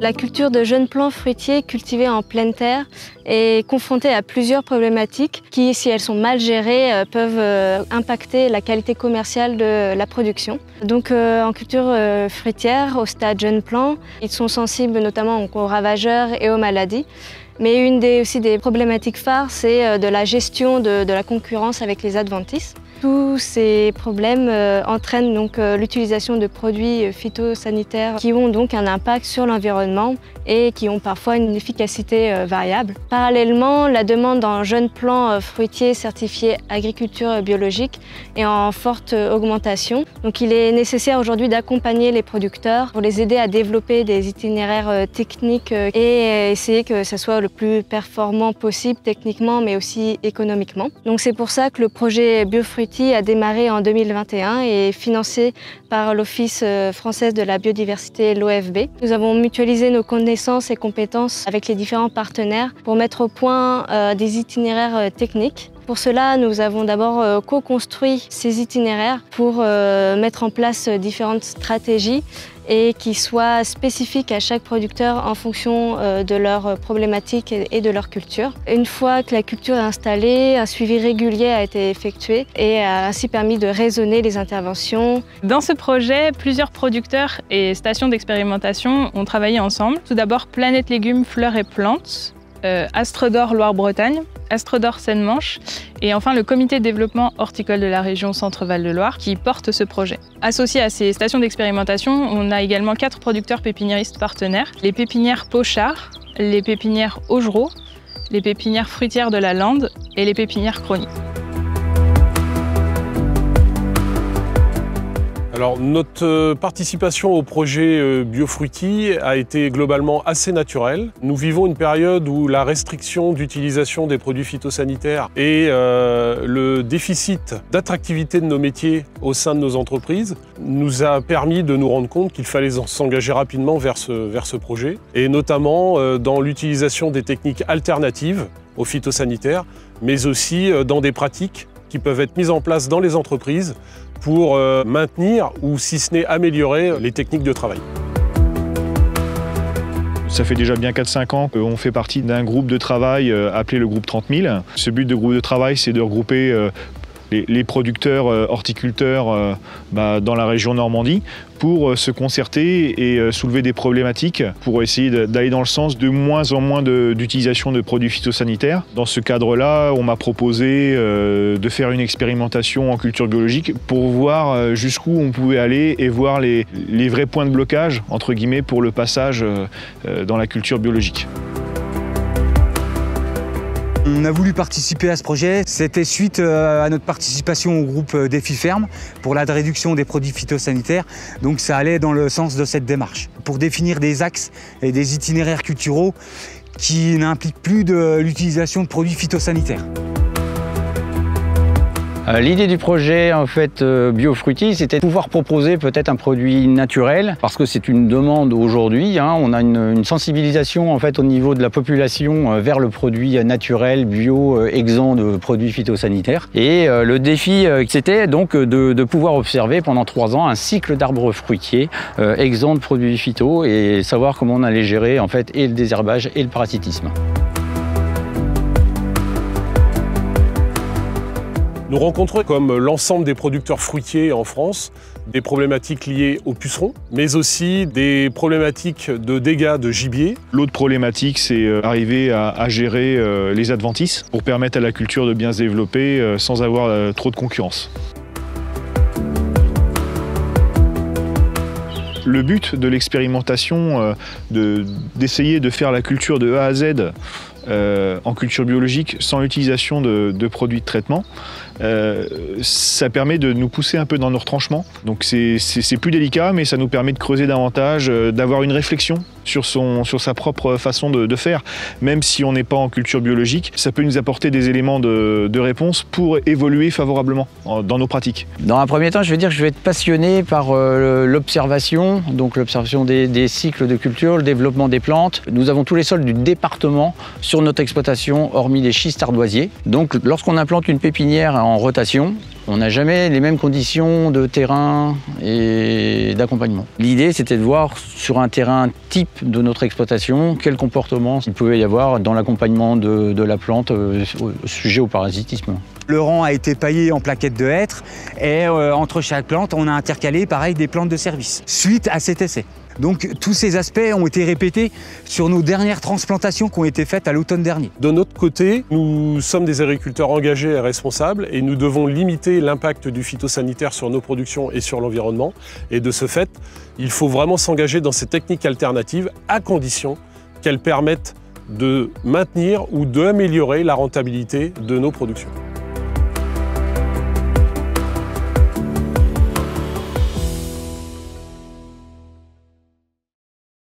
La culture de jeunes plants fruitiers cultivés en pleine terre est confrontée à plusieurs problématiques qui, si elles sont mal gérées, peuvent impacter la qualité commerciale de la production. Donc en culture fruitière, au stade jeunes plants, ils sont sensibles notamment aux ravageurs et aux maladies. Mais aussi des problématiques phares, c'est de la gestion de la concurrence avec les adventices. Tous ces problèmes entraînent donc l'utilisation de produits phytosanitaires qui ont donc un impact sur l'environnement et qui ont parfois une efficacité variable. Parallèlement, la demande en jeunes plants fruitiers certifiés agriculture biologique est en forte augmentation. Donc il est nécessaire aujourd'hui d'accompagner les producteurs pour les aider à développer des itinéraires techniques et essayer que ça soit le plus performant possible techniquement mais aussi économiquement. Donc c'est pour ça que le projet Biofruity a démarré en 2021 et est financé par l'Office français de la biodiversité, l'OFB. Nous avons mutualisé nos connaissances et compétences avec les différents partenaires pour mettre au point des itinéraires techniques. Pour cela, nous avons d'abord co-construit ces itinéraires pour mettre en place différentes stratégies et qui soient spécifiques à chaque producteur en fonction de leurs problématiques et de leur culture. Une fois que la culture est installée, un suivi régulier a été effectué et a ainsi permis de raisonner les interventions. Dans ce projet, plusieurs producteurs et stations d'expérimentation ont travaillé ensemble. Tout d'abord, Planète Légumes, Fleurs et Plantes, Astredor Loire-Bretagne, Astredor Seine-Manche et enfin le comité de développement horticole de la région Centre-Val de Loire qui porte ce projet. Associés à ces stations d'expérimentation, on a également 4 producteurs pépiniéristes partenaires, les pépinières Pochard, les pépinières Augereau, les pépinières fruitières de la Lande et les pépinières Crony. Alors, notre participation au projet Biofruity a été globalement assez naturelle. Nous vivons une période où la restriction d'utilisation des produits phytosanitaires et le déficit d'attractivité de nos métiers au sein de nos entreprises nous a permis de nous rendre compte qu'il fallait s'engager rapidement vers ce projet, et notamment dans l'utilisation des techniques alternatives aux phytosanitaires, mais aussi dans des pratiques qui peuvent être mises en place dans les entreprises pour maintenir ou si ce n'est améliorer les techniques de travail. Ça fait déjà bien 4-5 ans qu'on fait partie d'un groupe de travail appelé le groupe 30 000. Ce but de groupe de travail, c'est de regrouper les producteurs horticulteurs dans la région Normandie pour se concerter et soulever des problématiques pour essayer d'aller dans le sens de moins en moins d'utilisation de produits phytosanitaires. Dans ce cadre-là, on m'a proposé de faire une expérimentation en culture biologique pour voir jusqu'où on pouvait aller et voir les vrais points de blocage, entre guillemets, pour le passage dans la culture biologique. On a voulu participer à ce projet, c'était suite à notre participation au groupe Défi Ferme pour la réduction des produits phytosanitaires, donc ça allait dans le sens de cette démarche. Pour définir des axes et des itinéraires culturaux qui n'impliquent plus de l'utilisation de produits phytosanitaires. L'idée du projet en fait Biofruity, c'était de pouvoir proposer peut-être un produit naturel, parce que c'est une demande aujourd'hui. On a une sensibilisation en fait au niveau de la population vers le produit naturel, bio, exempt de produits phytosanitaires. Et le défi, c'était donc de pouvoir observer pendant 3 ans un cycle d'arbres fruitiers exempt de produits phyto et savoir comment on allait gérer en fait et le désherbage et le parasitisme. Nous rencontrons, comme l'ensemble des producteurs fruitiers en France, des problématiques liées aux pucerons, mais aussi des problématiques de dégâts de gibier. L'autre problématique, c'est arriver à gérer les adventices pour permettre à la culture de bien se développer sans avoir trop de concurrence. Le but de l'expérimentation, d'essayer de faire la culture de A à Z en culture biologique sans l'utilisation de produits de traitement, ça permet de nous pousser un peu dans nos retranchements. Donc c'est plus délicat, mais ça nous permet de creuser davantage, d'avoir une réflexion sur sa propre façon de faire. Même si on n'est pas en culture biologique, ça peut nous apporter des éléments de réponse pour évoluer favorablement dans nos pratiques. Dans un premier temps, je veux dire que je vais être passionné par l'observation, donc l'observation des cycles de culture, le développement des plantes. Nous avons tous les sols du département sur notre exploitation, hormis les schistes ardoisiers. Donc lorsqu'on implante une pépinière en rotation, on n'a jamais les mêmes conditions de terrain et d'accompagnement. L'idée, c'était de voir sur un terrain type de notre exploitation quel comportement il pouvait y avoir dans l'accompagnement de la plante sujet au parasitisme. Le rang a été paillé en plaquettes de hêtre et entre chaque plante, on a intercalé pareil des plantes de service suite à cet essai. Donc tous ces aspects ont été répétés sur nos dernières transplantations qui ont été faites à l'automne dernier. De notre côté, nous sommes des agriculteurs engagés et responsables et nous devons limiter l'impact du phytosanitaire sur nos productions et sur l'environnement. Et de ce fait, il faut vraiment s'engager dans ces techniques alternatives à condition qu'elles permettent de maintenir ou d'améliorer la rentabilité de nos productions.